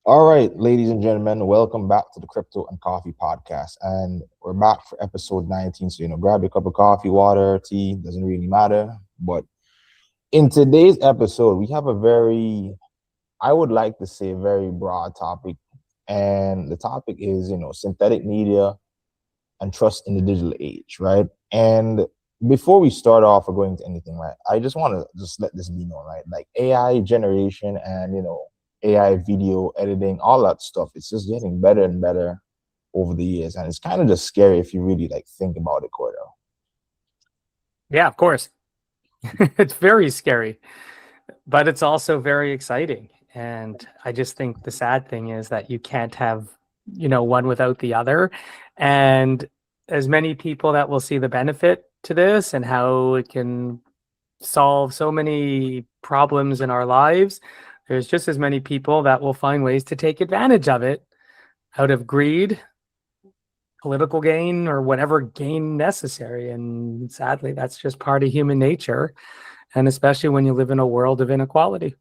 All right, ladies and gentlemen, welcome back to the Crypto and Coffee podcast. And we're back for episode 19. So, grab your cup of coffee, water, tea, doesn't really matter. But in today's episode, we have a very, I would like to say, very broad topic. And the topic is, synthetic media and trust in the digital age, right? And before we start off or go into anything, right, I just want to just let this be known, right? Like AI generation and, AI video editing, all that stuff, it's just getting better and better over the years. And it's kind of just scary if you really like think about it, Cordell. Yeah, of course. It's very scary, but it's also very exciting. And I just think the sad thing is that you can't have, one without the other. And as many people that will see the benefit to this and how it can solve so many problems in our lives, there's just as many people that will find ways to take advantage of it out of greed, political gain, or whatever gain necessary. And sadly, that's just part of human nature. And especially when you live in a world of inequality.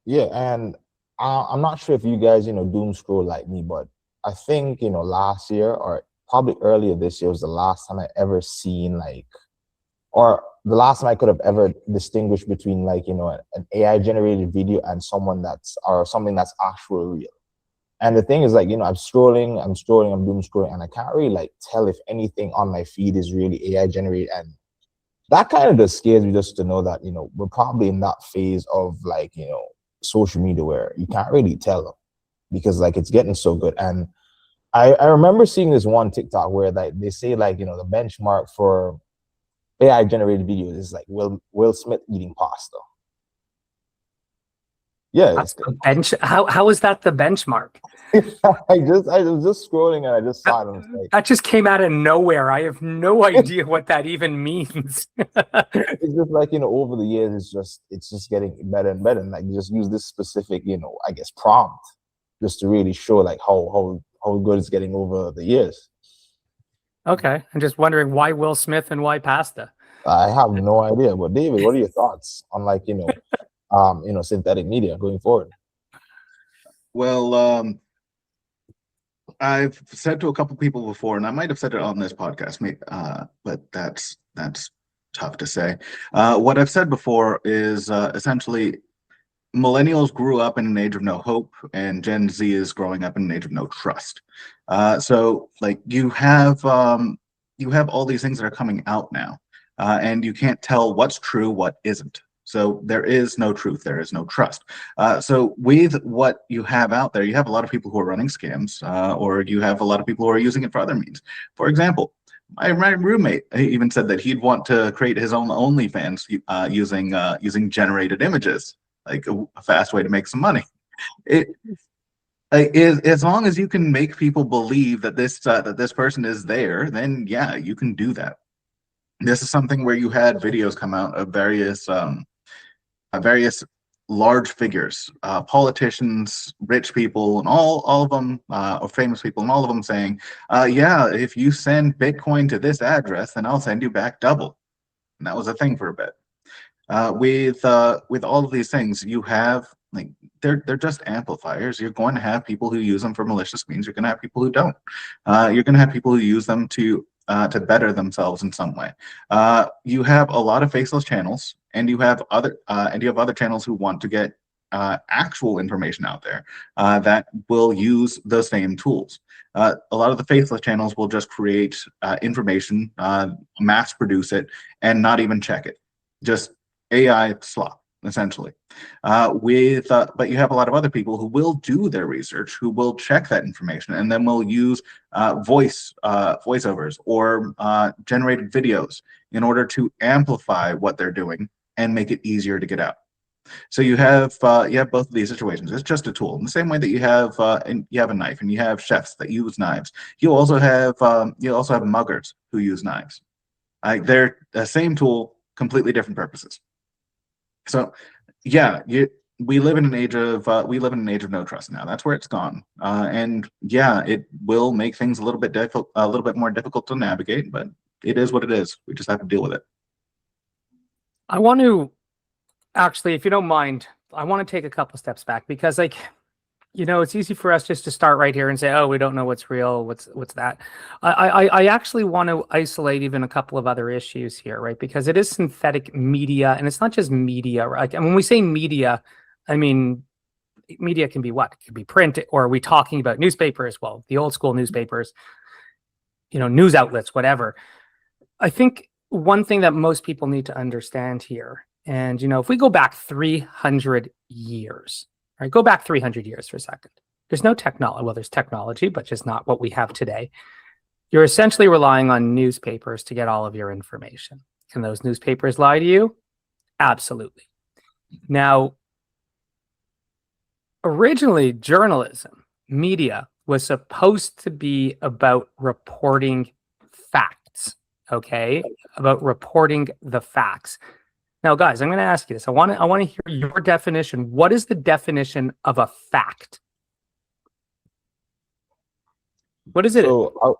Yeah, and I'm not sure if you guys, doom scroll like me, but I think, last year or probably earlier this year was the last time I ever seen or the last time I could have ever distinguished between an AI generated video and something that's actually real. And the thing is I'm scrolling, I'm doom scrolling, and I can't really tell if anything on my feed is really AI generated. And that kind of just scares me just to know that, we're probably in that phase of social media where you can't really tell because it's getting so good. And I remember seeing this one TikTok where they say the benchmark for AI generated videos is Will Smith eating pasta. Yeah, That's the how is that the benchmark? I was just scrolling and I just saw it. And that just came out of nowhere. I have no idea what that even means. It's just over the years, it's just getting better and better. And you just use this specific, I guess prompt just to really show how good it's getting over the years. Okay, I'm just wondering why Will Smith and why pasta. I have no idea. But David, what are your thoughts on synthetic media going forward? Well, I've said to a couple people before, and I might have said it on this podcast, but that's tough to say. What I've said before is essentially millennials grew up in an age of no hope, and Gen Z is growing up in an age of no trust. So you have all these things that are coming out now, and you can't tell what's true, what isn't. So there is no truth, there is no trust. So with what you have out there, you have a lot of people who are running scams, or you have a lot of people who are using it for other means. For example, my roommate even said that he'd want to create his own OnlyFans using generated images, like a fast way to make some money. As long as you can make people believe that this person is there, then yeah, you can do that. This is something where you had videos come out of various large figures, politicians, rich people, and all of them, or famous people, and all of them saying, yeah, if you send Bitcoin to this address, then I'll send you back double. And that was a thing for a bit. With all of these things, you have they're just amplifiers. You're going to have people who use them for malicious means. You're going to have people who don't. You're going to have people who use them to better themselves in some way. You have a lot of faceless channels, and you have other channels who want to get actual information out there that will use the same tools. A lot of the faceless channels will just create information, mass produce it, and not even check it. Just AI slop, essentially. But you have a lot of other people who will do their research, who will check that information, and then will use voiceovers or generated videos in order to amplify what they're doing and make it easier to get out. So you have both of these situations. It's just a tool. In the same way that you have a knife and you have chefs that use knives, you also have muggers who use knives. They're the same tool, completely different purposes. So, yeah, we live in an age of no trust now. That's where it's gone, and yeah, it will make things a little bit more difficult to navigate. But it is what it is. We just have to deal with it. I want to actually, if you don't mind, I want to take a couple steps back because It's easy for us just to start right here and say, oh, we don't know what's real. What's that? I actually want to isolate even a couple of other issues here, right? Because it is synthetic media, and it's not just media, right? And when we say media, I mean, media can be what? It could be print, or are we talking about newspapers? Well, the old school newspapers, news outlets, whatever. I think one thing that most people need to understand here, and if we go back 300 years, right? Go back 300 years for a second. There's no technology. Well, there's technology, but just not what we have today. You're essentially relying on newspapers to get all of your information. Can those newspapers lie to you? Absolutely. Now, originally, journalism, media, was supposed to be about reporting facts, okay? About reporting the facts. Now, guys, I'm going to ask you this. I want to hear your definition. What is the definition of a fact? What is it? So,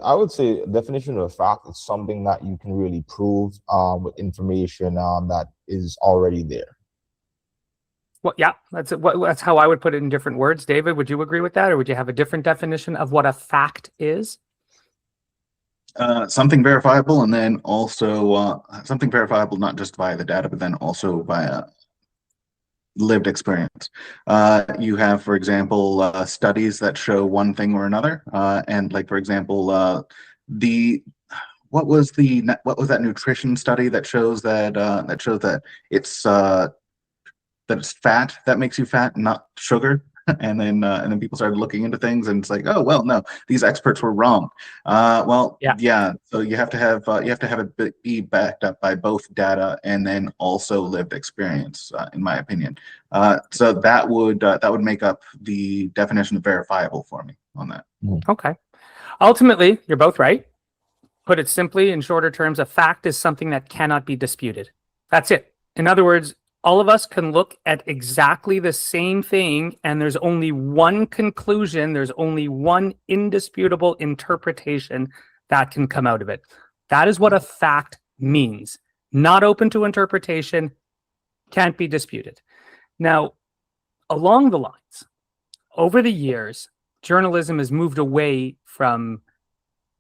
I would say definition of a fact is something that you can really prove with information that is already there. Well, yeah, that's how I would put it in different words. David, would you agree with that, or would you have a different definition of what a fact is? Something verifiable, and then also something verifiable not just via the data, but then also via lived experience. You have, for example, studies that show one thing or another, and like, for example, what was that nutrition study that shows that it's fat that makes you fat, not sugar. And then people started looking into things, and it's like, oh well, no, these experts were wrong. Yeah. So you have to have it be backed up by both data and then also lived experience, in my opinion. So that would make up the definition of verifiable for me on that. Okay. Ultimately, you're both right. Put it simply, in shorter terms, a fact is something that cannot be disputed. That's it. In other words, all of us can look at exactly the same thing, and there's only one conclusion, there's only one indisputable interpretation that can come out of it. That is what a fact means. Not open to interpretation, can't be disputed. Now, along the lines, over the years, journalism has moved away from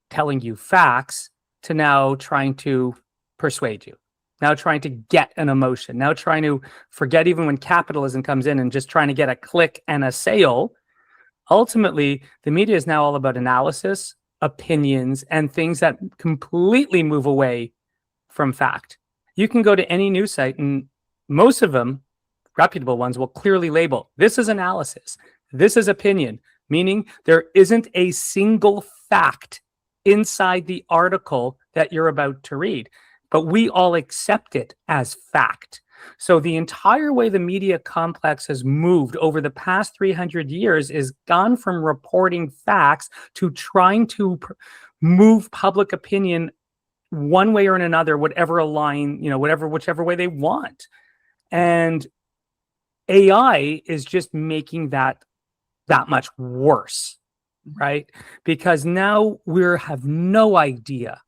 telling you facts to now trying to persuade you. Now trying to get an emotion, now trying to forget even when capitalism comes in and just trying to get a click and a sale. Ultimately, the media is now all about analysis, opinions, and things that completely move away from fact. You can go to any news site, and most of them, reputable ones, will clearly label, this is analysis, this is opinion, meaning there isn't a single fact inside the article that you're about to read. But we all accept it as fact. So the entire way the media complex has moved over the past 300 years is gone from reporting facts to trying to move public opinion one way or another, whatever whichever way they want. And AI is just making that much worse, right? Because now we have no idea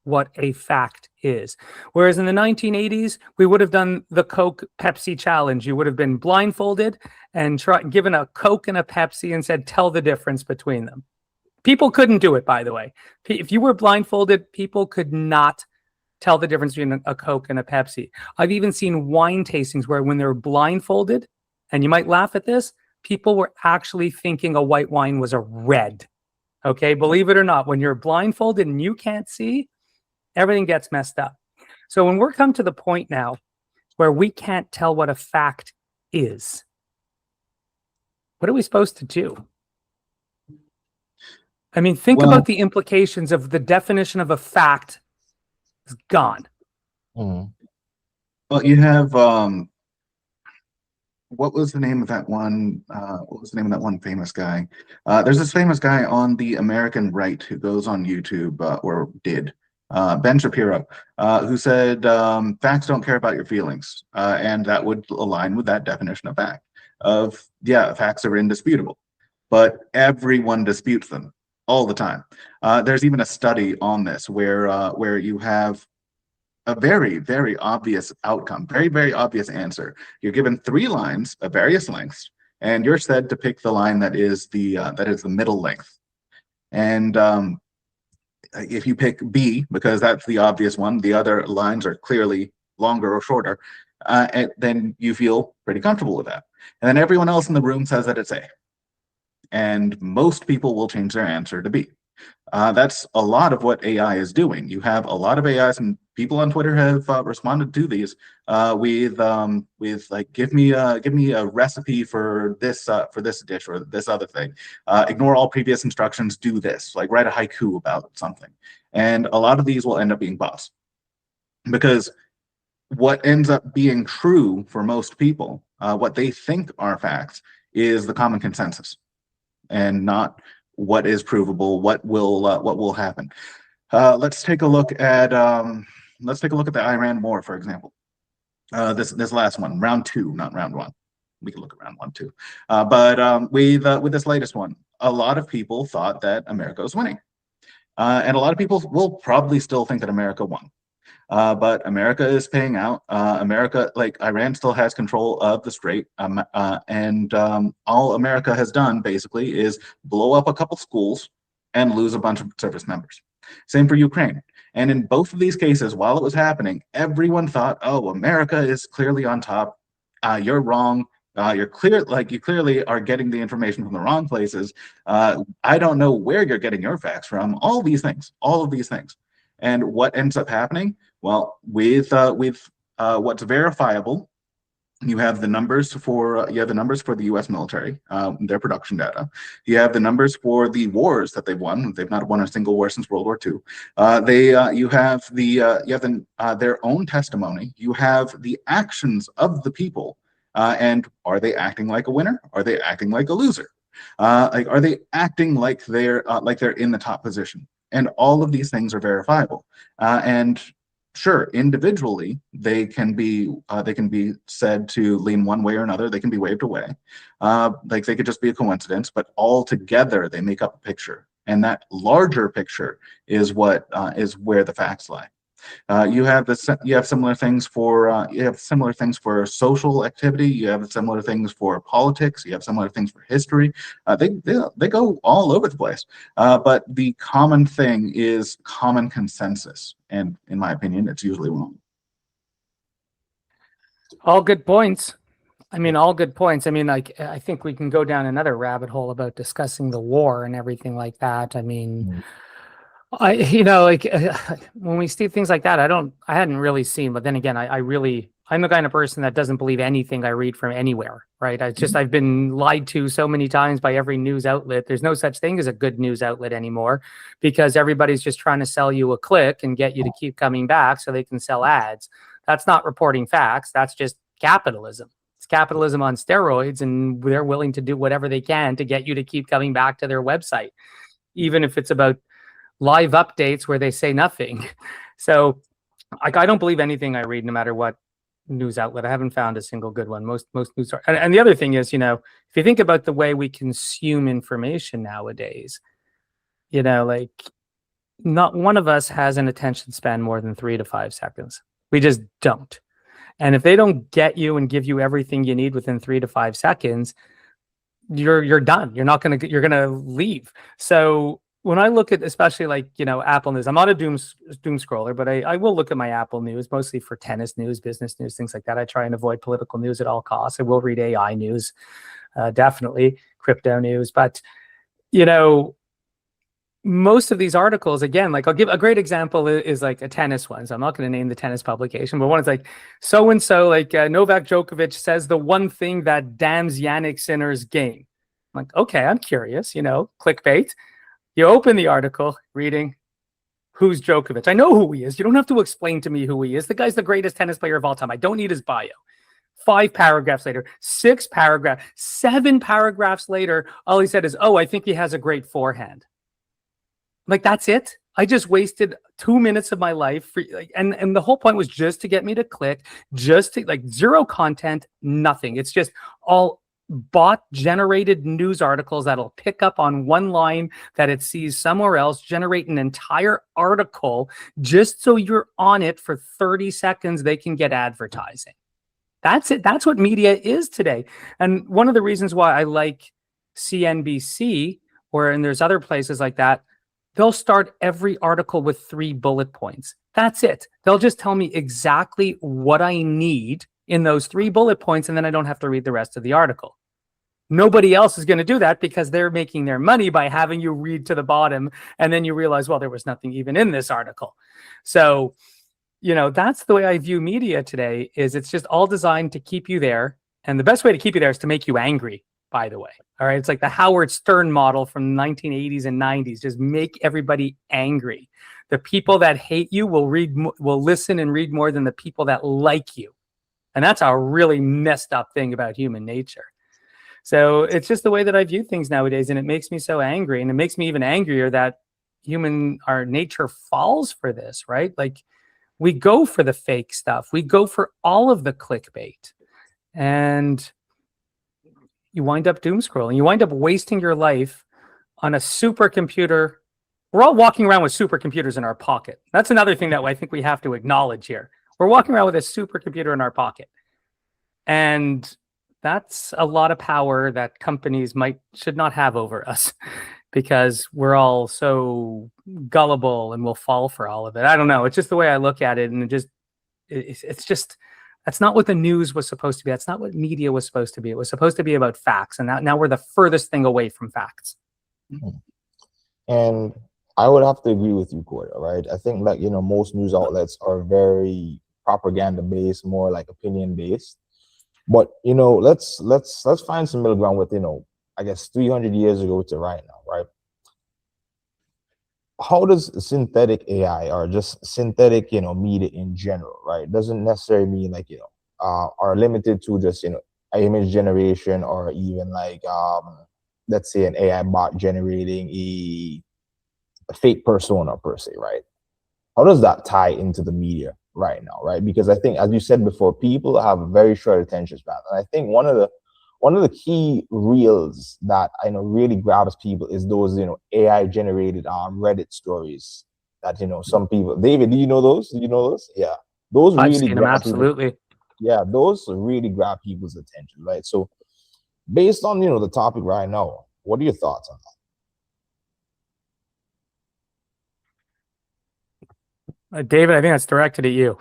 what a fact is. Whereas in the 1980s, we would have done the Coke Pepsi challenge. You would have been blindfolded and given a Coke and a Pepsi and said, tell the difference between them. People couldn't do it, by the way. If you were blindfolded, people could not tell the difference between a Coke and a Pepsi. I've even seen wine tastings where when they were blindfolded, and you might laugh at this, people were actually thinking a white wine was a red. Okay, believe it or not, when you're blindfolded and you can't see, everything gets messed up. So when we're come to the point now where we can't tell what a fact is, what are we supposed to do? I mean, think about the implications of the definition of a fact is gone. Well, you have what was the name of that one? What was the name of that one famous guy? There's this famous guy on the American right who goes on YouTube, or did. Ben Shapiro, who said facts don't care about your feelings, and that would align with that definition of fact. Facts are indisputable, but everyone disputes them all the time. There's even a study on this where you have a very, very obvious outcome, very, very obvious answer. You're given 3 lines of various lengths, and you're said to pick the line that is the middle length. And if you pick B, because that's the obvious one, the other lines are clearly longer or shorter, and then you feel pretty comfortable with that. And then everyone else in the room says that it's A. And most people will change their answer to B. That's a lot of what AI is doing. You have a lot of AIs, and people on Twitter have responded to these with like, give me a recipe for this dish or this other thing. Ignore all previous instructions. Do this. Like, write a haiku about something. And a lot of these will end up being bots, because what ends up being true for most people, what they think are facts, is the common consensus, and not what is provable, what will happen. Let's take a look at the Iran war, for example. This last one, round 2, not round 1. We can look at round 1 too. But with this latest one, a lot of people thought that America was winning, and a lot of people will probably still think that America won. But America is paying out. Iran still has control of the strait, and all America has done basically is blow up a couple schools and lose a bunch of service members. Same for Ukraine. And in both of these cases, while it was happening, everyone thought, "Oh, America is clearly on top. You're wrong. You clearly are getting the information from the wrong places. I don't know where you're getting your facts from." All of these things. And what ends up happening? Well, with what's verifiable, you have the numbers for the U.S. military, their production data. You have the numbers for the wars that they've won. They've not won a single war since World War II. You have their own testimony. You have the actions of the people, and are they acting like a winner? Are they acting like a loser? Are they acting like they're in the top position? And all of these things are verifiable. And sure, individually, they can be said to lean one way or another. They can be waved away. Like, they could just be a coincidence, but all together they make up a picture. And that larger picture is what is where the facts lie. You have similar things for social activity. You have similar things for politics. You have similar things for history. They go all over the place. But the common thing is common consensus, and in my opinion, it's usually wrong. All good points. All good points. I think we can go down another rabbit hole about discussing the war and everything like that. When we see things like that, I hadn't really seen, but then again, I'm the kind of person that doesn't believe anything I read from anywhere, right? I've been lied to so many times by every news outlet. There's no such thing as a good news outlet anymore, because everybody's just trying to sell you a click and get you to keep coming back so they can sell ads. That's not reporting facts. That's just capitalism. It's capitalism on steroids, and they're willing to do whatever they can to get you to keep coming back to their website, even if it's about live updates where they say nothing. So I don't believe anything I read, no matter what news outlet. I haven't found a single good one. Most news are, and the other thing is, if you think about the way we consume information nowadays, not one of us has an attention span more than 3 to 5 seconds. We just don't. And if they don't get you and give you everything you need within 3 to 5 seconds, you're done. You're gonna leave. So when I look at, especially Apple News, I'm not a doom scroller, but I will look at my Apple News, mostly for tennis news, business news, things like that. I try and avoid political news at all costs. I will read AI news, definitely, crypto news. But, most of these articles, again, I'll give a great example is a tennis one. So I'm not going to name the tennis publication, but one is so-and-so, Novak Djokovic says the one thing that damns Yannick Sinner's game. I'm like, okay, I'm curious, clickbait. You open the article, reading, who's Djokovic? I know who he is. You don't have to explain to me who he is. The guy's the greatest tennis player of all time. I don't need his bio. 5 paragraphs later, 6 paragraphs, 7 paragraphs later, all he said is, "Oh, I think he has a great forehand." That's it. I just wasted 2 minutes of my life and the whole point was just to get me to click, just to zero content, nothing. It's just all bot generated news articles that'll pick up on one line that it sees somewhere else, generate an entire article just so you're on it for 30 seconds. They can get advertising. That's it. That's what media is today. And one of the reasons why I like CNBC, and there's other places like that, they'll start every article with 3 bullet points. That's it. They'll just tell me exactly what I need in those 3 bullet points, and then I don't have to read the rest of the article. Nobody else is going to do that because they're making their money by having you read to the bottom, and then you realize, well, there was nothing even in this article. So, that's the way I view media today, is it's just all designed to keep you there. And the best way to keep you there is to make you angry, by the way. All right. It's like the Howard Stern model from the 1980s and 90s. Just make everybody angry. The people that hate you will listen and read more than the people that like you. And that's a really messed up thing about human nature. So it's just the way that I view things nowadays. And it makes me so angry. And it makes me even angrier that our nature falls for this, right? Like, we go for the fake stuff. We go for all of the clickbait. And you wind up doom scrolling. You wind up wasting your life on a supercomputer. We're all walking around with supercomputers in our pocket. That's another thing that I think we have to acknowledge here. We're walking around with a supercomputer in our pocket. And that's a lot of power that companies should not have over us, because we're all so gullible and we'll fall for all of it. I don't know. It's just the way I look at it. And it's just, that's not what the news was supposed to be. That's not what media was supposed to be. It was supposed to be about facts. And now we're the furthest thing away from facts. And I would have to agree with you, Cordell, right? I think that, most news outlets are very propaganda based, more like opinion based. But, let's find some middle ground with, I guess 300 years ago to right now, right? How does synthetic AI or just synthetic, media in general, right? Doesn't necessarily mean like, are limited to just, image generation, or even like, let's say an AI bot generating a fake persona per se, right? How does that tie into the media right now, right? Because I think, as you said before, people have a very short attention span. And I think one of the key reels that I know really grabs people is those, AI generated Reddit stories that, some people, David, do you know those? Yeah. Those I've really seen them, absolutely. Yeah, those really grab people's attention, right? So based on, the topic right now, what are your thoughts on that? David, I think that's directed at you.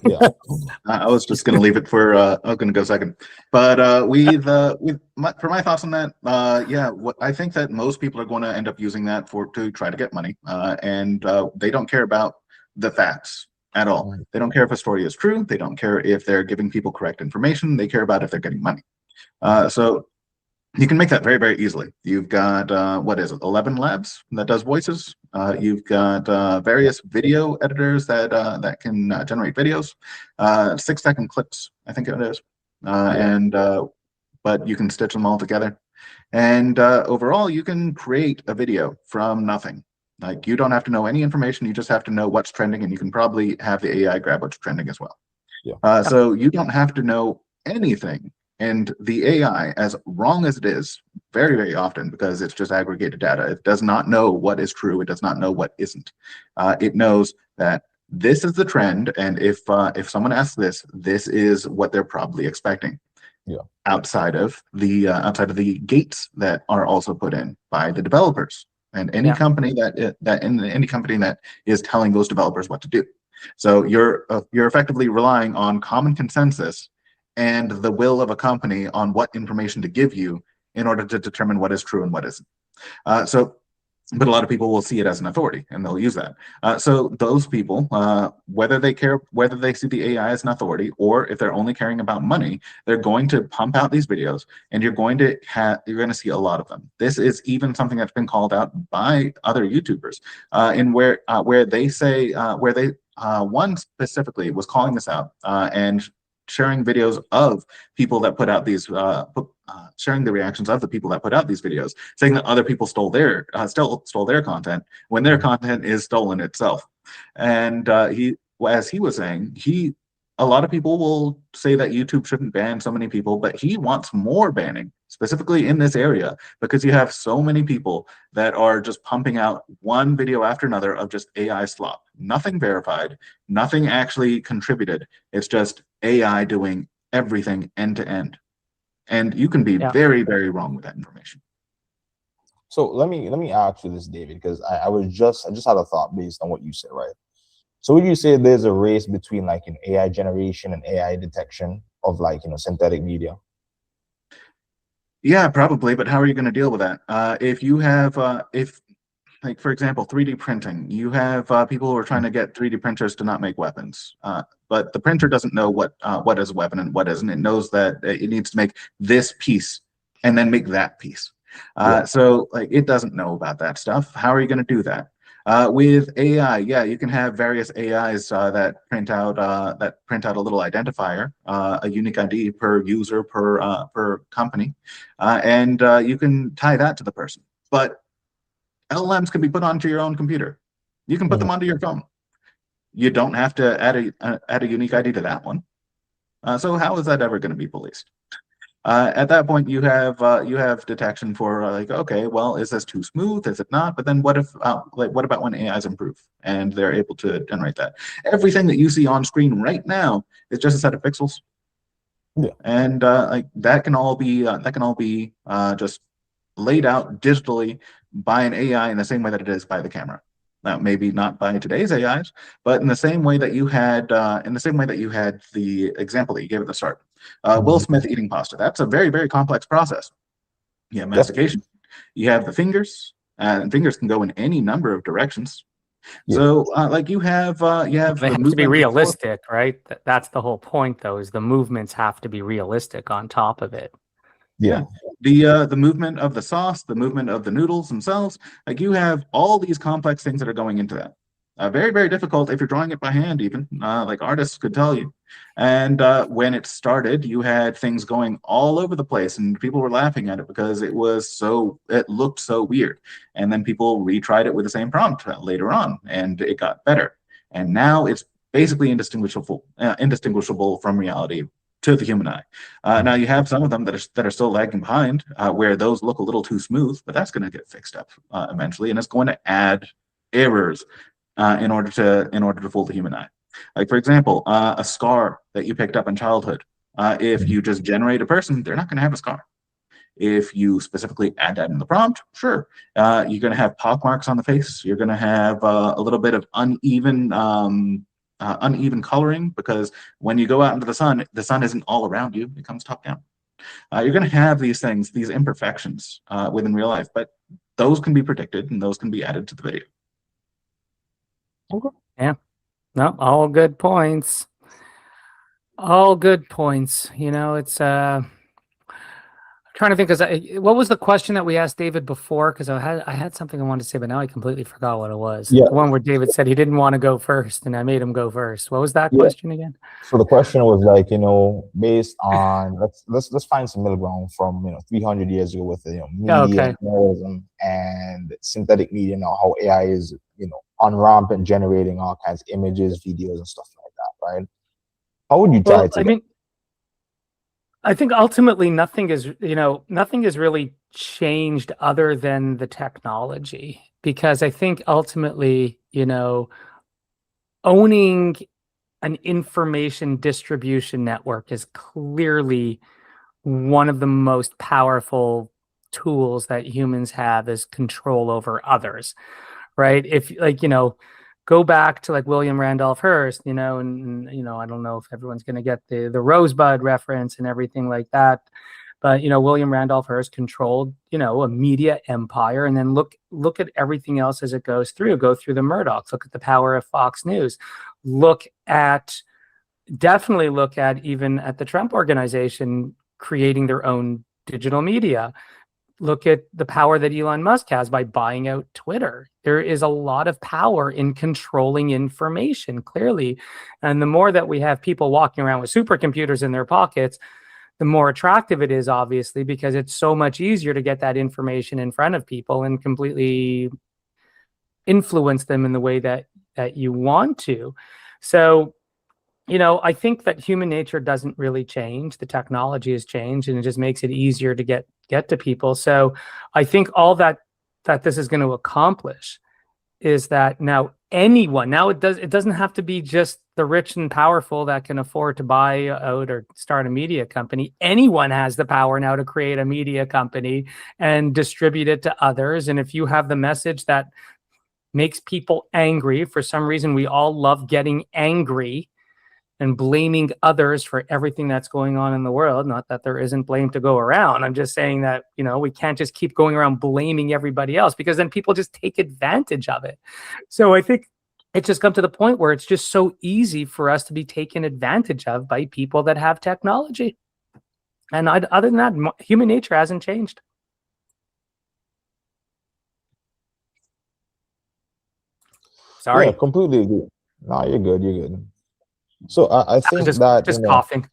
Yeah. I was just going to leave it for, I was going to go second, but for my thoughts on that, I think that most people are going to end up using that to try to get money, and they don't care about the facts at all. They don't care if a story is true. They don't care if they're giving people correct information. They care about if they're getting money. So you can make that very, very easily. You've got, 11 Labs that does voices. You've got various video editors that can generate videos, 6-second clips, I think it is. But you can stitch them all together. And overall, you can create a video from nothing. Like, you don't have to know any information. You just have to know what's trending, and you can probably have the AI grab what's trending as well. Yeah. So you don't have to know anything. And the AI, as wrong as it is, very, very often, because it's just aggregated data, it does not know what is true. It does not know what isn't. It knows that this is the trend, and if someone asks this is what they're probably expecting. Yeah. Outside of the gates that are also put in by the developers and any company any company that is telling those developers what to do. So you're effectively relying on common consensus and the will of a company on what information to give you in order to determine what is true and what isn't. But a lot of people will see it as an authority, and they'll use that. So those people, whether they see the AI as an authority, or if they're only caring about money, they're going to pump out these videos, and you're going to see a lot of them. This is even something that's been called out by other YouTubers, where they say one specifically was calling this out and sharing videos of people that put out these sharing the reactions of the people that put out these videos, saying that other people stole their content when their content is stolen itself. And as he was saying, a lot of people will say that YouTube shouldn't ban so many people, but he wants more banning, specifically in this area, because you have so many people that are just pumping out one video after another of just AI slop. Nothing verified, nothing actually contributed. It's just AI doing everything end to end. And you can be Yeah. very, very wrong with that information. So let me ask you this, David, because I just had a thought based on what you said, right? So would you say there's a race between like an AI generation and AI detection of like, synthetic media? Yeah, probably. But how are you going to deal with that? If you have, like, for example, 3D printing, you have people who are trying to get 3D printers to not make weapons. But the printer doesn't know what is a weapon and what isn't. It knows that it needs to make this piece and then make that piece. So like it doesn't know about that stuff. How are you going to do that? With AI, yeah, you can have various AIs that print out a little identifier, a unique ID per user per company, and you can tie that to the person. But LLMs can be put onto your own computer. You can put them onto your phone. You don't have to add a unique ID to that one. So how is that ever going to be policed? At that point, you have detection for like, okay, well, is this too smooth? Is it not? But then what if what about when AIs improve and they're able to generate that? Everything that you see on screen right now is just a set of pixels. Yeah. And like that can all be just laid out digitally by an AI in the same way that it is by the camera. Now, maybe not by today's AIs, but in the same way that you had the example that you gave at the start. Will Smith eating pasta. That's a very, very complex process. You have mastication, you have the fingers, and fingers can go in any number of directions. So like you have They have to be realistic, right? That's the whole point, though, is the movements have to be realistic on top of it. Yeah. The movement of the sauce, the movement of the noodles themselves, like you have all these complex things that are going into that. Very, very difficult if you're drawing it by hand, even like artists could tell you. And when it started, you had things going all over the place, and people were laughing at it because it looked so weird. And then people retried it with the same prompt later on, and it got better. And now it's basically indistinguishable from reality to the human eye. Now you have some of them that are still lagging behind, where those look a little too smooth, but that's going to get fixed up eventually, and it's going to add errors in order to fool the human eye. Like for example, a scar that you picked up in childhood. If you just generate a person, they're not going to have a scar. If you specifically add that in the prompt, sure, you're going to have pock marks on the face. You're going to have a little bit of uneven coloring, because when you go out into the sun isn't all around you, it comes top down. You're going to have these things, these imperfections within real life, but those can be predicted and those can be added to the video. Okay. Yeah. No, all good points. All good points. It's trying to think, because what was the question that we asked David before? Because I had something I wanted to say, but now I completely forgot what it was. Yeah. The one where David said he didn't want to go first, and I made him go first. What was that question again? So the question was like, based on let's find some middle ground from 300 years ago with media journalism and synthetic media, now how AI is on rampant, generating all kinds of images, videos, and stuff like that, right? How would you try to? I think ultimately nothing is really changed other than the technology, because I think ultimately, owning an information distribution network is clearly one of the most powerful tools that humans have, is control over others, right? If go back to like William Randolph Hearst, and I don't know if everyone's going to get the Rosebud reference and everything like that, but William Randolph Hearst controlled a media empire, and then look at everything else as it go through the Murdochs, look at the power of Fox News, definitely look at even at the Trump organization creating their own digital media. Look at the power that Elon Musk has by buying out Twitter. There is a lot of power in controlling information, clearly. And the more that we have people walking around with supercomputers in their pockets, the more attractive it is, obviously, because it's so much easier to get that information in front of people and completely influence them in the way that you want to. So, I think that human nature doesn't really change. The technology has changed, and it just makes it easier to get to people. So I think all that this is going to accomplish is that now anyone. Now it doesn't have to be just the rich and powerful that can afford to buy out or start a media company. Anyone has the power now to create a media company and distribute it to others. And if you have the message that makes people angry, for some reason we all love getting angry and blaming others for everything that's going on in the world. Not that there isn't blame to go around. I'm just saying that, we can't just keep going around blaming everybody else, because then people just take advantage of it. So I think it's just come to the point where it's just so easy for us to be taken advantage of by people that have technology. And other than that, human nature hasn't changed. Sorry. Yeah, completely agree. No, you're good. You're good. So I think just that coughing.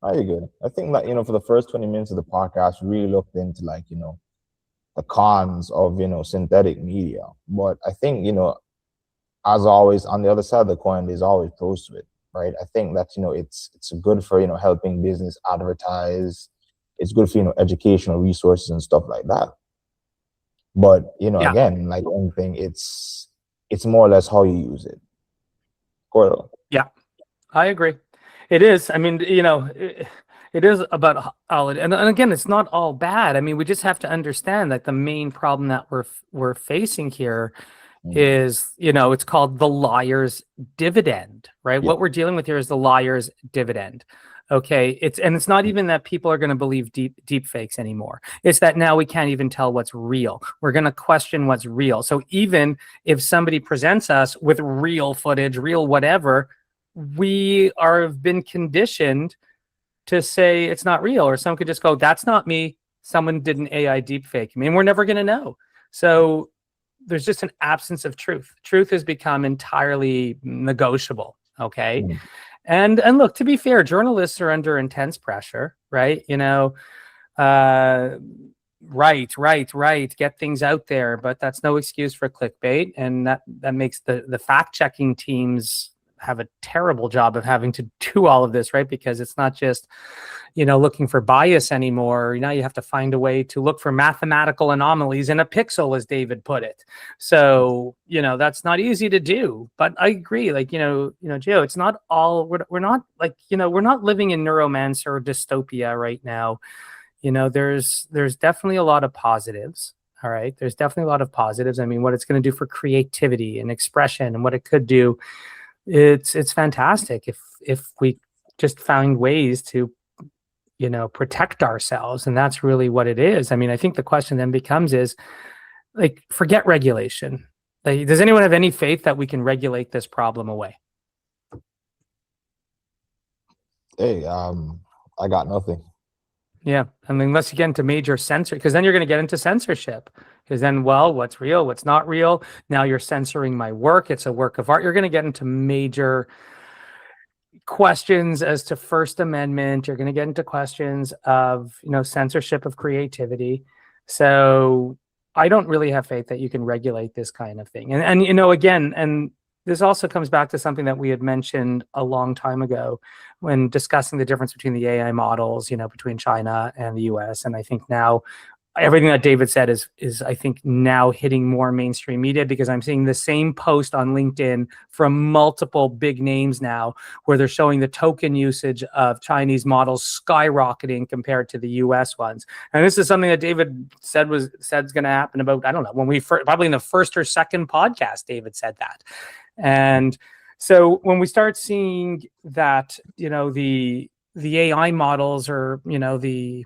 Oh, you're good. I think that for the first 20 minutes of the podcast, we really looked into the cons of synthetic media. But I think as always, on the other side of the coin, there's always pros to it, right? I think that it's good for helping business advertise. It's good for educational resources and stuff like that. But again, like anything, it's more or less how you use it. Cordell. Yeah, I agree. It is. I mean, it is about all it, and again, it's not all bad. I mean, we just have to understand that the main problem that we're facing here is, it's called the liar's dividend, right? What we're dealing with here is the liar's dividend. Okay, it's not even that people are going to believe deep fakes anymore. It's that now we can't even tell what's real. We're going to question what's real. So even if somebody presents us with real footage, real whatever, we have been conditioned to say it's not real, or some could just go, that's not me. Someone did an AI deep fake. I mean, we're never going to know. So there's just an absence of truth. Truth has become entirely negotiable. Okay. And look, to be fair, journalists are under intense pressure, right? Right. Get things out there, but that's no excuse for clickbait. And that makes the fact-checking teams have a terrible job of having to do all of this, right? Because it's not just, looking for bias anymore. Now you have to find a way to look for mathematical anomalies in a pixel, as David put it. So, that's not easy to do. But I agree, like, Gio, it's not all, we're not like, we're not living in neuromancer or dystopia right now. There's definitely a lot of positives. All right. There's definitely a lot of positives. I mean, what it's going to do for creativity and expression and what it could do, it's fantastic if we just found ways to protect ourselves. And that's really what it is. I mean, I think the question then becomes is, like, forget regulation. Like, does anyone have any faith that we can regulate this problem away? Hey, I got nothing. Yeah, I mean, unless you get into major censor, because then you're going to get into censorship. Because then, well, what's real, what's not real? Now you're censoring my work. It's a work of art. You're going to get into major questions as to First Amendment. You're going to get into questions of, censorship of creativity. So I don't really have faith that you can regulate this kind of thing. And again, and this also comes back to something that we had mentioned a long time ago when discussing the difference between the AI models, between China and the US. And I think now everything that David said is I think now hitting more mainstream media, because I'm seeing the same post on LinkedIn from multiple big names now where they're showing the token usage of Chinese models skyrocketing compared to the US ones. And this is something that David said is going to happen about, I don't know, when we probably in the first or second podcast, David said that. And so when we start seeing that, the AI models are, the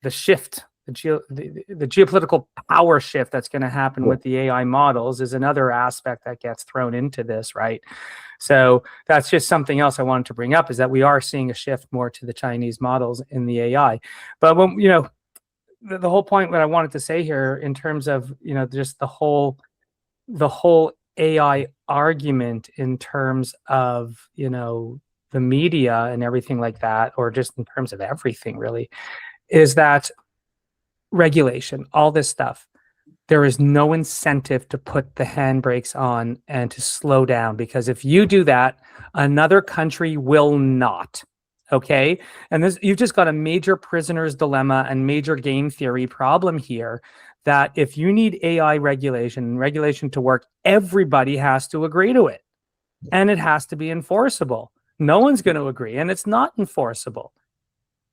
shift, the geopolitical power shift that's going to happen with the AI models is another aspect that gets thrown into this, right? So that's just something else I wanted to bring up, is that we are seeing a shift more to the Chinese models in the AI. But when, the whole point what I wanted to say here in terms of, just the whole AI argument in terms of, the media and everything like that, or just in terms of everything really, is that regulation, all this stuff, there is no incentive to put the handbrakes on and to slow down, because if you do that, another country will not. Okay. And you've just got a major prisoner's dilemma and major game theory problem here, that if you need AI regulation to work, everybody has to agree to it. And it has to be enforceable. No one's going to agree, and it's not enforceable.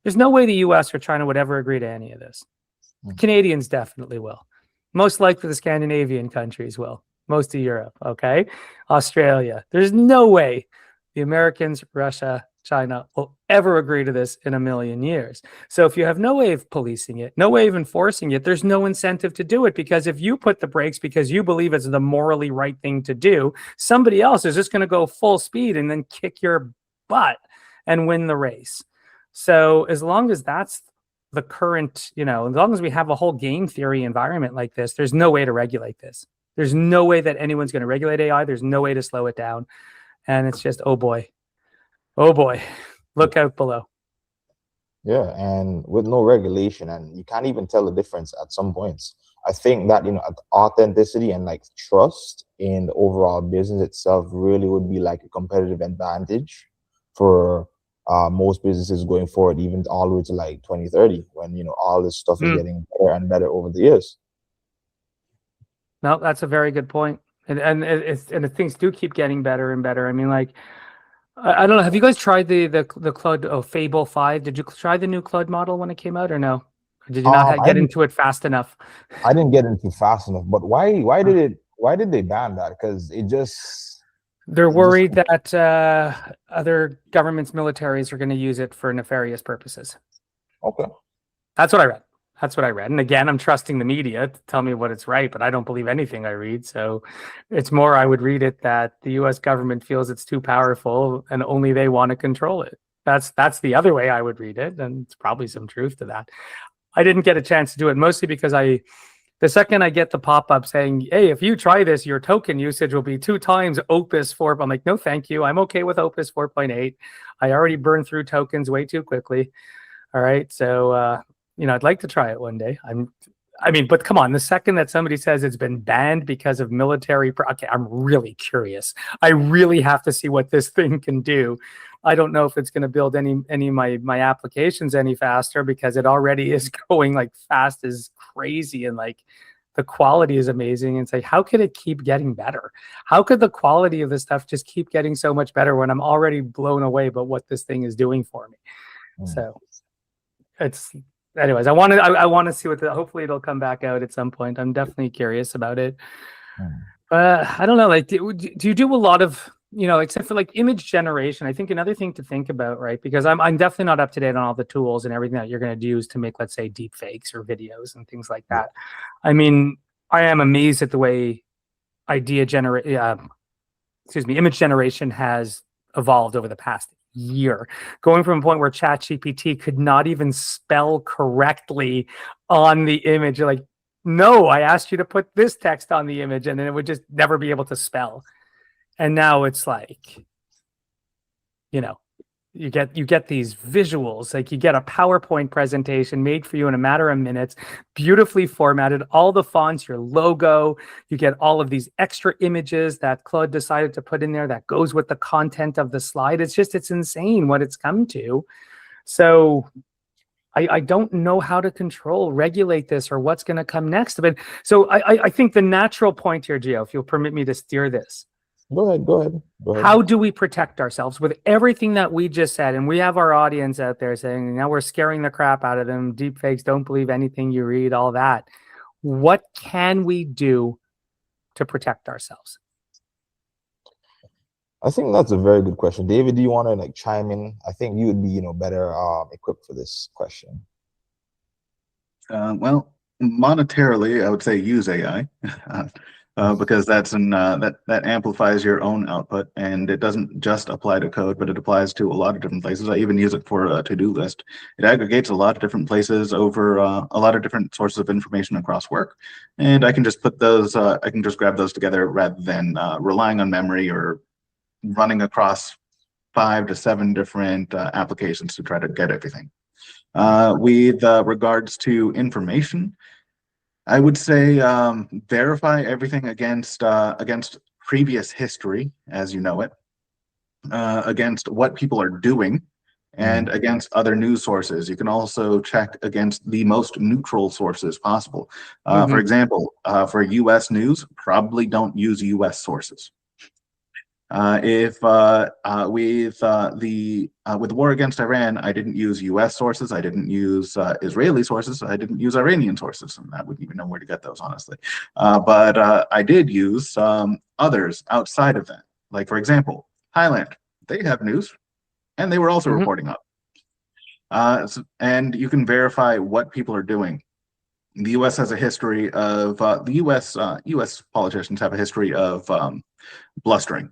There's no way the US or China would ever agree to any of this. The Canadians definitely will. Most likely the Scandinavian countries will. Most of Europe, okay? Australia. There's no way the Americans, Russia, China will ever agree to this in a million years. So if you have no way of policing it, no way of enforcing it, there's no incentive to do it, because if you put the brakes because you believe it's the morally right thing to do, somebody else is just going to go full speed and then kick your butt and win the race. So as long as that's the current, as long as we have a whole game theory environment like this, there's no way to regulate this. There's no way that anyone's going to regulate AI. There's no way to slow it down. And it's just, oh boy, look out below. Yeah, and with no regulation, and you can't even tell the difference at some points. I think that, authenticity and like trust in the overall business itself really would be like a competitive advantage for most businesses going forward, even all the way to like 2030, when all this stuff is getting better and better over the years. No, that's a very good point. And things do keep getting better and better. I mean, like, I don't know. Have you guys tried the Claude Fable 5? Did you try the new Claude model when it came out, or no? Or did you not get into it fast enough? I didn't get into fast enough. But why did they ban that? Because they're worried that other governments, militaries are going to use it for nefarious purposes. Okay. That's what I read. And again, I'm trusting the media to tell me what it's right, but I don't believe anything I read. So it's more, I would read it that the US government feels it's too powerful and only they want to control it. That's the other way I would read it. And it's probably some truth to that. I didn't get a chance to do it, mostly because the second I get the pop-up saying, hey, if you try this, your token usage will be 2 times Opus 4. I'm like, no, thank you. I'm okay with Opus 4.8. I already burned through tokens way too quickly. All right. So, I'd like to try it one day. But come on, the second that somebody says it's been banned because of military, okay, I'm really curious. I really have to see what this thing can do. I don't know if it's going to build any of my applications any faster, because it already is going like fast as crazy, and like the quality is amazing. And it's like, how could it keep getting better? How could the quality of this stuff just keep getting so much better when I'm already blown away by what this thing is doing for me? So anyways, I want to see hopefully it'll come back out at some point. I'm definitely curious about it. I don't know, like, do you do a lot of, except for like image generation? I think another thing to think about, right? Because I'm definitely not up to date on all the tools and everything that you're going to use to make, let's say, deep fakes or videos and things like that. I mean, I am amazed at the way image generation has evolved over the past year, going from a point where ChatGPT could not even spell correctly on the image. You're like, no, I asked you to put this text on the image, and then it would just never be able to spell. And now it's like, you get these visuals, like you get a PowerPoint presentation made for you in a matter of minutes, beautifully formatted, all the fonts, your logo, you get all of these extra images that Claude decided to put in there that goes with the content of the slide. It's insane what it's come to. So I don't know how to regulate this, or what's going to come next. But so I think the natural point here, Gio, if you'll permit me to steer this. Go ahead. How do we protect ourselves with everything that we just said? And we have our audience out there saying, now we're scaring the crap out of them. Deepfakes, don't believe anything you read, all that. What can we do to protect ourselves? I think that's a very good question. David, do you want to like chime in? I think you would be, better equipped for this question. Well, monetarily, I would say use AI. Because that amplifies your own output, and it doesn't just apply to code, but it applies to a lot of different places. I even use it for a to-do list. It aggregates a lot of different places over a lot of different sources of information across work, and I can just put those. I can just grab those together rather than relying on memory or running across 5 to 7 different applications to try to get everything. With regards to information, I would say verify everything against previous history, as you know it, against what people are doing, and against other news sources. You can also check against the most neutral sources possible. For example, for US news, probably don't use US sources. With the war against Iran, I didn't use U.S. sources. I didn't use Israeli sources. I didn't use Iranian sources, and I wouldn't even know where to get those, honestly. But I did use others outside of that. Like, for example, Thailand. They have news, and they were also reporting up. And you can verify what people are doing. The U.S. has a history of U.S. politicians have a history of blustering.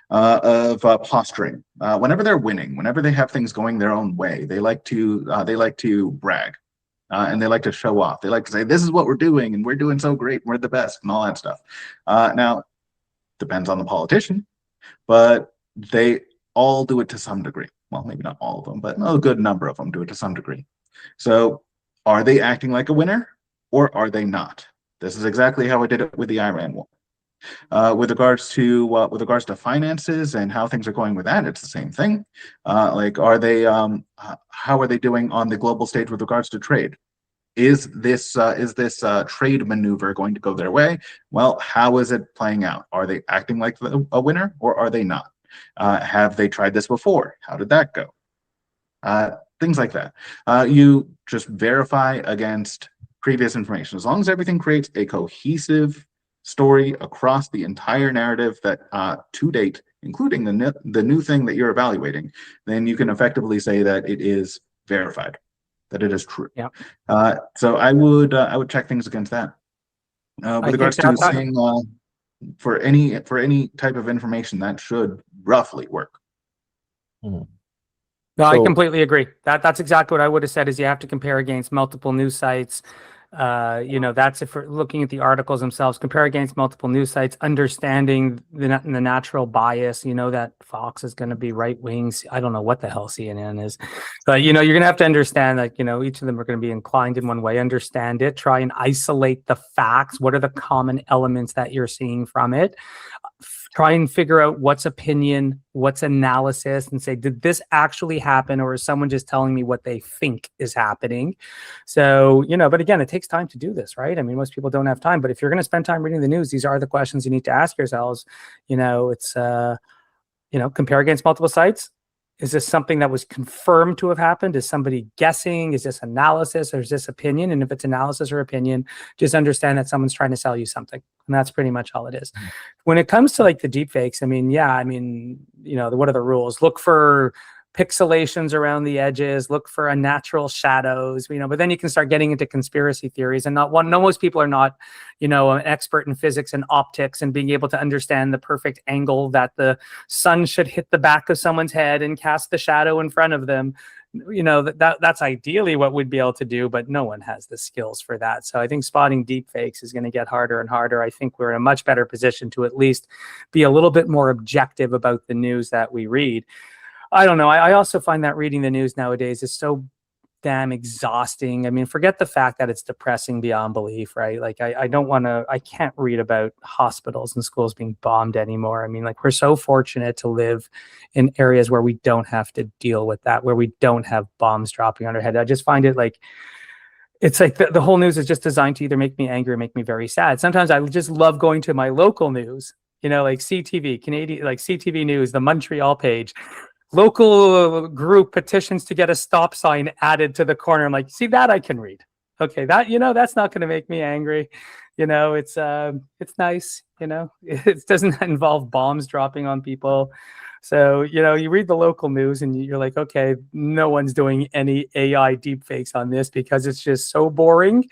Posturing. Whenever they're winning, whenever they have things going their own way, they like to brag, and they like to show off. They like to say, "This is what we're doing, and we're doing so great, we're the best," and all that stuff. Now, depends on the politician, but they all do it to some degree. Well, maybe not all of them, but a good number of them do it to some degree. So, are they acting like a winner, or are they not? This is exactly how I did it with the Iran war. With regards to finances and how things are going with that, it's the same thing. Like, are they how are they doing on the global stage with regards to trade? Is this trade maneuver going to go their way? Well, how is it playing out? Are they acting like a winner, or are they not? Have they tried this before? How did that go? Things like that. You just verify against previous information. As long as everything creates a cohesive story across the entire narrative that to date, including the new thing that you're evaluating, then you can effectively say that it is verified, that it is true. Yeah. So I would check things against that. With regards to saying for any type of information, that should roughly work. No, I completely agree. That's exactly what I would have said. Is you have to compare against multiple news sites. That's if we're looking at the articles themselves, compare against multiple news sites, understanding the natural bias, that Fox is going to be right wings. I don't know what the hell CNN is, but, you're going to have to understand that, each of them are going to be inclined in one way, understand it, try and isolate the facts. What are the common elements that you're seeing from it? Try and figure out what's opinion, what's analysis, and say, did this actually happen, or is someone just telling me what they think is happening? So, but again, it takes time to do this, right? I mean, most people don't have time, but if you're going to spend time reading the news, these are the questions you need to ask yourselves. It's, compare against multiple sites. Is this something that was confirmed to have happened? Is somebody guessing? Is this analysis, or is this opinion? And if it's analysis or opinion, just understand that someone's trying to sell you something. And that's pretty much all it is. When it comes to like the deepfakes, what are the rules? Look for pixelations around the edges, look for unnatural shadows, but then you can start getting into conspiracy theories. And most people are not, an expert in physics and optics and being able to understand the perfect angle that the sun should hit the back of someone's head and cast the shadow in front of them. That's ideally what we'd be able to do, but no one has the skills for that. So I think spotting deepfakes is going to get harder and harder. I think we're in a much better position to at least be a little bit more objective about the news that we read. I don't know. I also find that reading the news nowadays is so damn exhausting. I mean, forget the fact that it's depressing beyond belief, right? Like, I can't read about hospitals and schools being bombed anymore. I mean, like, we're so fortunate to live in areas where we don't have to deal with that, where we don't have bombs dropping on our head. I just find it like, it's like the whole news is just designed to either make me angry or make me very sad. Sometimes I just love going to my local news, like CTV, Canadian, like CTV News, the Montreal page. Local group petitions to get a stop sign added to the corner. I'm like, see, that I can read. Okay, that that's not going to make me angry. It's nice. It doesn't involve bombs dropping on people. So you read the local news and you're like, okay, no one's doing any AI deepfakes on this because it's just so boring.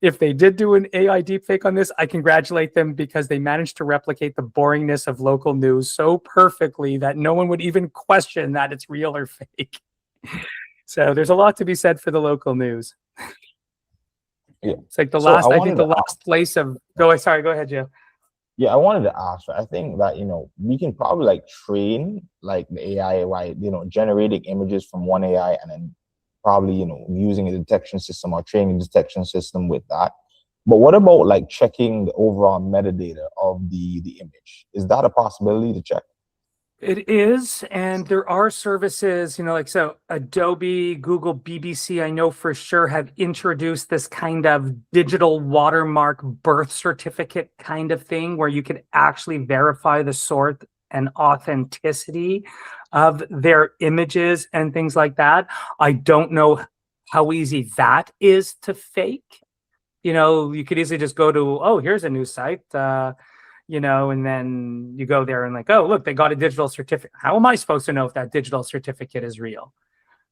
If they did do an AI deepfake on this, I congratulate them because they managed to replicate the boringness of local news so perfectly that no one would even question that it's real or fake. So there's a lot to be said for the local news. Yeah. It's like the last place of go ahead, Joe. Yeah, I wanted to ask, I think that, we can probably like train like the AI, right? Generating images from one AI and then probably, using a detection system or training a detection system with that. But what about like checking the overall metadata of the image? Is that a possibility to check? It is, and there are services, like so Adobe, Google, BBC, I know for sure have introduced this kind of digital watermark birth certificate kind of thing where you could actually verify the source and authenticity of their images and things like that. I don't know how easy that is to fake. You could easily just go to, oh, here's a new site, and then you go there and like, oh, look, they got a digital certificate. How am I supposed to know if that digital certificate is real?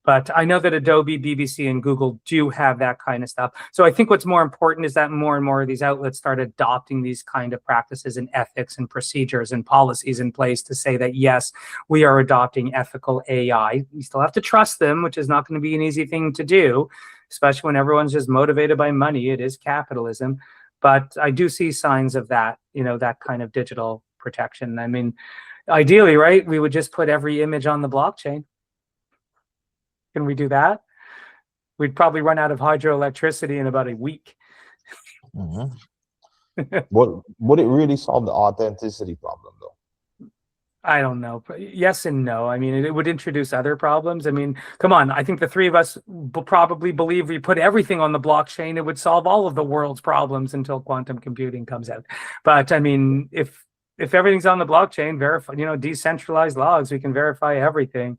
But I know that Adobe, BBC, and Google do have that kind of stuff. So I think what's more important is that more and more of these outlets start adopting these kind of practices and ethics and procedures and policies in place to say that, yes, we are adopting ethical AI. You still have to trust them, which is not going to be an easy thing to do, especially when everyone's just motivated by money. It is capitalism. But I do see signs of that, that kind of digital protection. I mean, ideally, right, we would just put every image on the blockchain. Can we do that? We'd probably run out of hydroelectricity in about a week. Would it really solve the authenticity problem, though? I don't know. Yes and no. I mean, it would introduce other problems. I mean, come on. I think the three of us probably believe we put everything on the blockchain, it would solve all of the world's problems until quantum computing comes out. But I mean, if everything's on the blockchain, verify, decentralized logs, we can verify everything.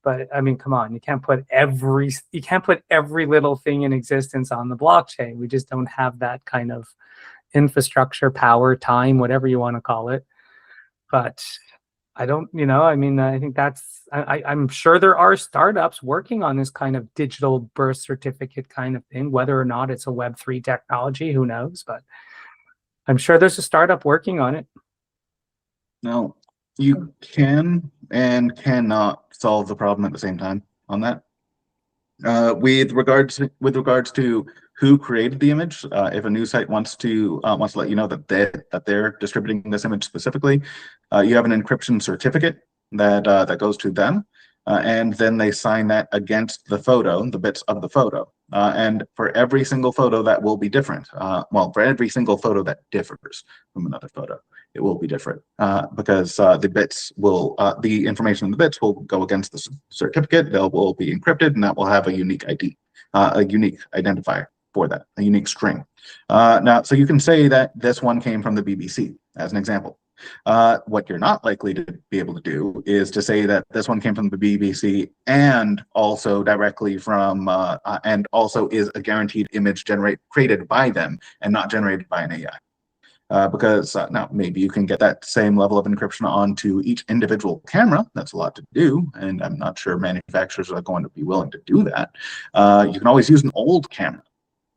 But I mean, come on, you can't put every little thing in existence on the blockchain. We just don't have that kind of infrastructure, power, time, whatever you want to call it. But I don't, I mean, I think I'm sure there are startups working on this kind of digital birth certificate kind of thing, whether or not it's a Web3 technology, who knows? But I'm sure there's a startup working on it. No. You can and cannot solve the problem at the same time on that. With regards to who created the image, if a news site wants to let you know that they're distributing this image specifically, you have an encryption certificate that goes to them, and then they sign that against the photo, the bits of the photo. And for every single photo that will be different. For every single photo that differs from another photo, it will be different because the information in the bits will go against the certificate. They will be encrypted, and that will have a unique ID, a unique identifier for that, a unique string. Now, so you can say that this one came from the BBC as an example. What you're not likely to be able to do is to say that this one came from the BBC and also directly from and also is a guaranteed image created by them and not generated by an AI. Because now maybe you can get that same level of encryption onto each individual camera. That's a lot to do, and I'm not sure manufacturers are going to be willing to do that. You can always use an old camera.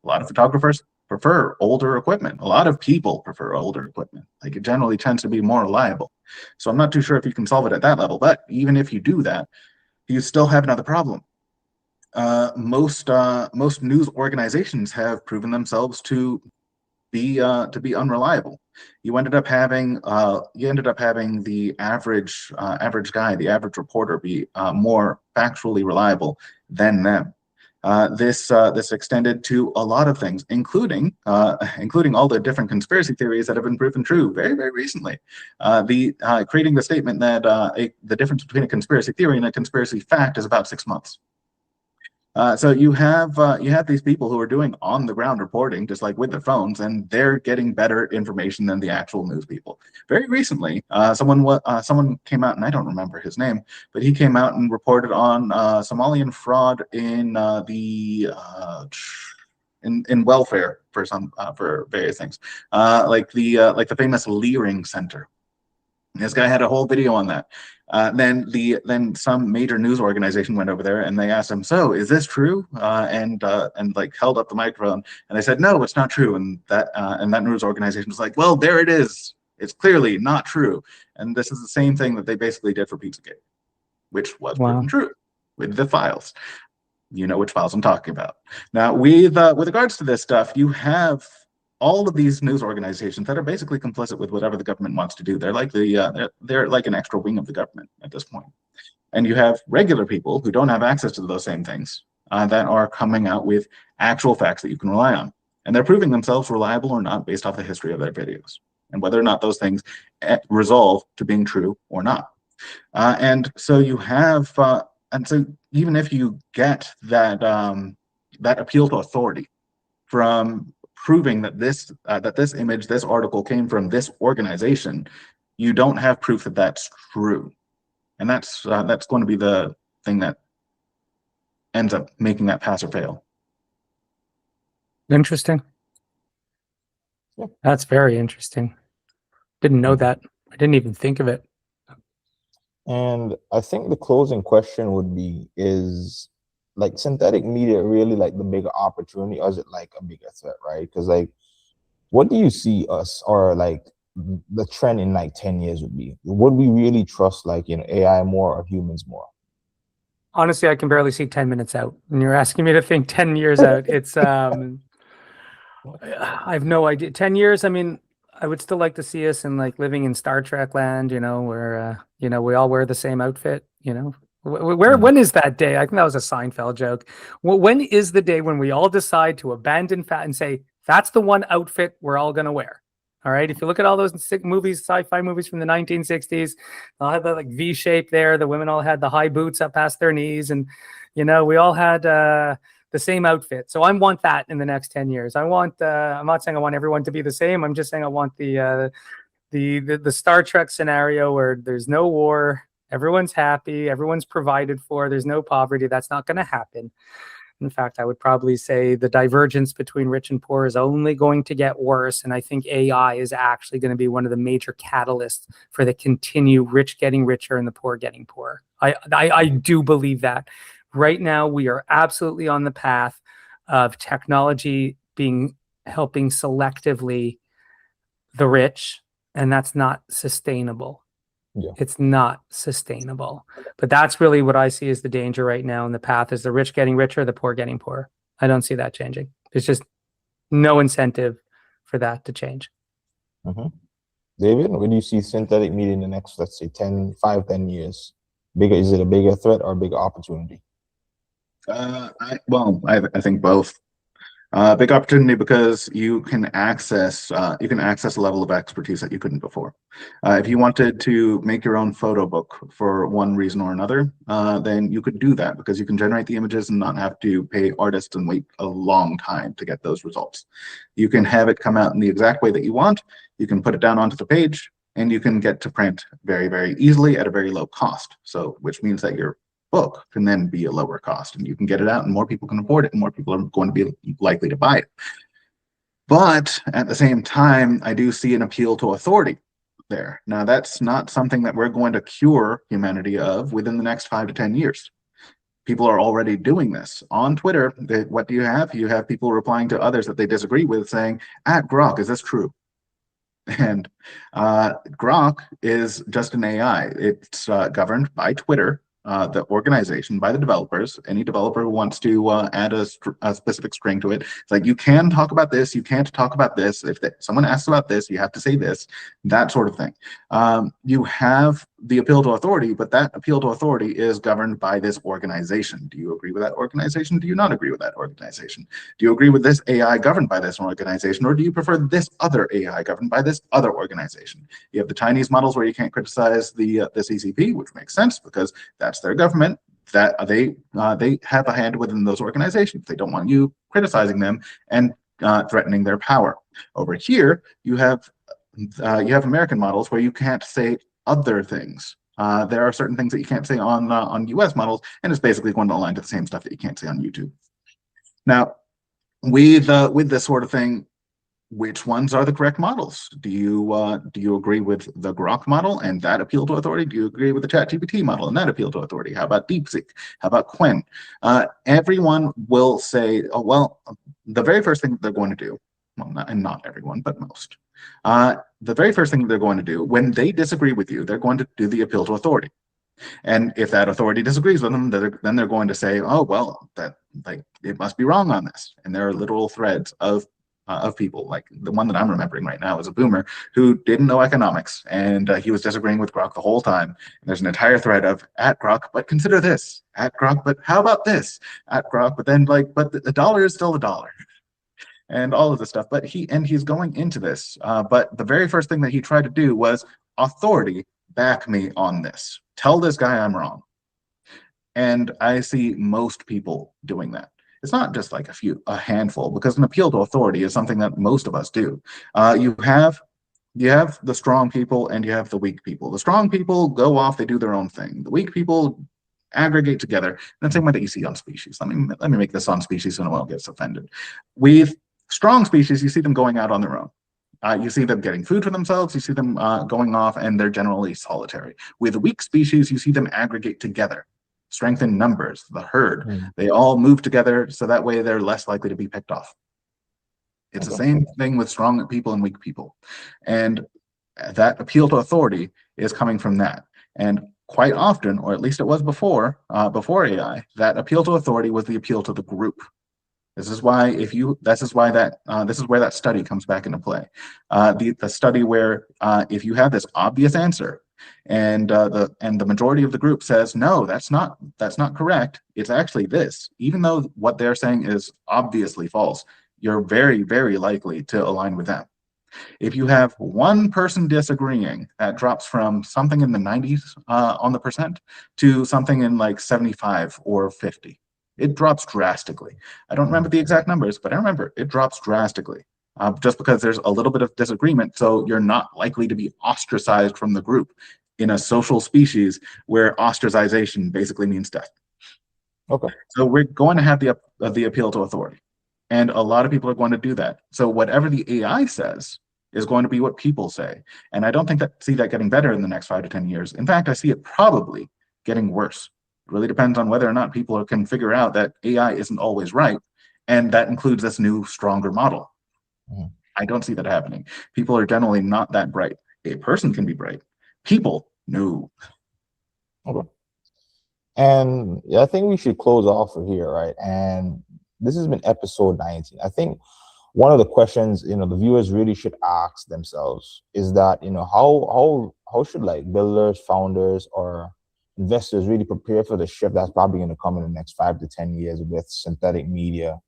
A lot of photographers prefer older equipment. A lot of people prefer older equipment. Like, it generally tends to be more reliable. So I'm not too sure if you can solve it at that level, but even if you do that, you still have another problem. Most news organizations have proven themselves to be unreliable. You ended up having the average guy, the average reporter, be more factually reliable than them. This extended to a lot of things, including all the different conspiracy theories that have been proven true very, very recently. Creating the statement that the difference between a conspiracy theory and a conspiracy fact is about 6 months. So you have these people who are doing on the ground reporting, just like with their phones, and they're getting better information than the actual news people. Very recently, someone came out, and I don't remember his name, but he came out and reported on Somalian fraud in in welfare for various things, like the famous Leering Center. This guy had a whole video on that. Then some major news organization went over there and they asked him, "So is this true?" And like held up the microphone, and they said, "No, it's not true." And that news organization was like, "Well, there it is. It's clearly not true." And this is the same thing that they basically did for Pizzagate, which was proven true with the files. You know which files I'm talking about. Now, with regards to this stuff, you have all of these news organizations that are basically complicit with whatever the government wants to do. They're like they're like an extra wing of the government at this point. And you have regular people who don't have access to those same things that are coming out with actual facts that you can rely on. And they're proving themselves reliable or not based off the history of their videos and whether or not those things resolve to being true or not. And so you have, and so even if you get that that appeal to authority from proving that this image, this article came from this organization, you don't have proof that that's true, and that's going to be the thing that ends up making that pass or fail. Interesting. Yeah. That's very interesting. Didn't know that. I didn't even think of it. And I think the closing question would be, is like synthetic media really like the bigger opportunity, or is it like a bigger threat, right? Because like, what do you see us, or like the trend in like 10 years would be? Would we really trust like, AI more or humans more? Honestly, I can barely see 10 minutes out. And you're asking me to think 10 years out. It's I have no idea. 10 years, I mean, I would still like to see us in like living in Star Trek land, where we all wear the same outfit, Where when is that day? I think that was a Seinfeld joke. Well, when is the day when we all decide to abandon fat and say that's the one outfit we're all going to wear? All right. If you look at all those movies, sci-fi movies from the 1960s, they'll have that like V shape there. The women all had the high boots up past their knees, and we all had the same outfit. So I want that in the next 10 years. I'm not saying I want everyone to be the same. I'm just saying I want the Star Trek scenario where there's no war, everyone's happy, everyone's provided for, there's no poverty. That's not going to happen. In fact, I would probably say the divergence between rich and poor is only going to get worse. And I think AI is actually going to be one of the major catalysts for the continued rich getting richer and the poor getting poorer. I do believe that. Right now, we are absolutely on the path of technology helping selectively the rich, and that's not sustainable. Yeah. It's not sustainable. But that's really what I see as the danger right now. And the path is the rich getting richer, the poor getting poorer. I don't see that changing. There's just no incentive for that to change. David, where do you see synthetic media in the next, let's say, 10 years? Is it a bigger threat or a bigger opportunity? I think both. Big opportunity because you can access a level of expertise that you couldn't before. If you wanted to make your own photo book for one reason or another, then you could do that because you can generate the images and not have to pay artists and wait a long time to get those results. You can have it come out in the exact way that you want. You can put it down onto the page, and you can get to print very, very easily at a very low cost. So, which means that your book can then be a lower cost, and you can get it out, and more people can afford it, and more people are going to be likely to buy it. But at the same time, I do see an appeal to authority there. Now, that's not something that we're going to cure humanity of within the next 5 to 10 years. People are already doing this. On Twitter, what do you have? You have people replying to others that they disagree with saying, @Grok, is this true? And Grok is just an AI. It's governed by Twitter, the organization, by the developers. Any developer who wants to add a specific string to it, it's like, you can talk about this, you can't talk about this. If someone asks about this, you have to say this, that sort of thing. You have the appeal to authority, but that appeal to authority is governed by this organization. Do you agree with that organization? Do you not agree with that organization? Do you agree with this AI governed by this organization, or do you prefer this other AI governed by this other organization? You have the Chinese models where you can't criticize the CCP, which makes sense because that's their government. That they have a hand within those organizations. They don't want you criticizing them and threatening their power. Over here, you have American models where you can't say other things. There are certain things that you can't say on US models, and it's basically going to align to the same stuff that you can't say on YouTube. Now, with this sort of thing, which ones are the correct models? Do you agree with the Grok model and that appeal to authority? Do you agree with the ChatGPT model and that appeal to authority? How about DeepSeek? How about Quen? Everyone will say, oh, well, the very first thing that they're going to do, well, not everyone, but most, the very first thing that they're going to do when they disagree with you, they're going to do the appeal to authority. And if that authority disagrees with them, then they're going to say, oh, well, it must be wrong on this. And there are literal threads of people. Like the one that I'm remembering right now is a boomer who didn't know economics, and he was disagreeing with Grok the whole time. And there's an entire thread of @Grok, but consider this, @Grok, but how about this, @Grok, but then but the dollar is still the dollar. And all of this stuff. But he's going into this. But the very first thing that he tried to do was authority, back me on this. tell this guy I'm wrong. And I see most people doing that. It's not just like a handful, because an appeal to authority is something that most of us do. You have the strong people and you have the weak people. The strong people go off, they do their own thing. The weak people aggregate together. And the same way that you see on species. Let me make this on species so no one gets offended. With strong species, you see them going out on their own. You see them getting food for themselves, you see them going off, and they're generally solitary. With weak species, you see them aggregate together. Strength in numbers, the herd. They all move together, so that way they're less likely to be picked off. It's the same thing with strong people and weak people. And that appeal to authority is coming from that. And quite often, or at least it was before AI, that appeal to authority was the appeal to the group. This is why this is where that study comes back into play. The study where if you have this obvious answer and the majority of the group says, no, that's not correct, it's actually this, even though what they're saying is obviously false, you're very, very likely to align with them. If you have one person disagreeing, that drops from something in the 90s on the percent to something in like 75 or 50. It drops drastically. I don't remember the exact numbers, but I remember it drops drastically just because there's a little bit of disagreement. So you're not likely to be ostracized from the group in a social species where ostracization basically means death. Okay. So we're going to have the appeal to authority. And a lot of people are going to do that. So whatever the AI says is going to be what people say. And I don't see that getting better in the next 5 to 10 years. In fact, I see it probably getting worse. It really depends on whether or not people can figure out that AI isn't always right. And that includes this new, stronger model. I don't see that happening. People are generally not that bright. A person can be bright. People, no. Okay. And yeah, I think we should close off of here, right? And this has been episode 19. I think one of the questions, the viewers really should ask themselves is that, how should like builders, founders, or investors really prepare for the shift that's probably going to come in the next 5 to 10 years with synthetic media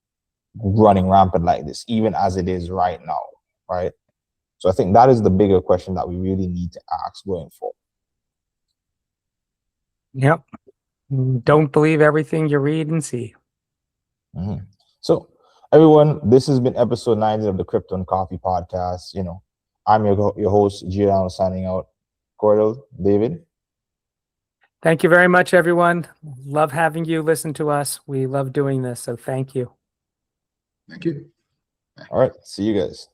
running rampant like this, even as it is right now, right? So I think that is the bigger question that we really need to ask going forward. Yep. Don't believe everything you read and see. So everyone, this has been episode 19 of the Crypto and Coffee podcast. I'm your host, Giordano, signing out. Cordell, David. Thank you very much, everyone. Love having you listen to us. We love doing this, so thank you. Thank you. All right. See you guys.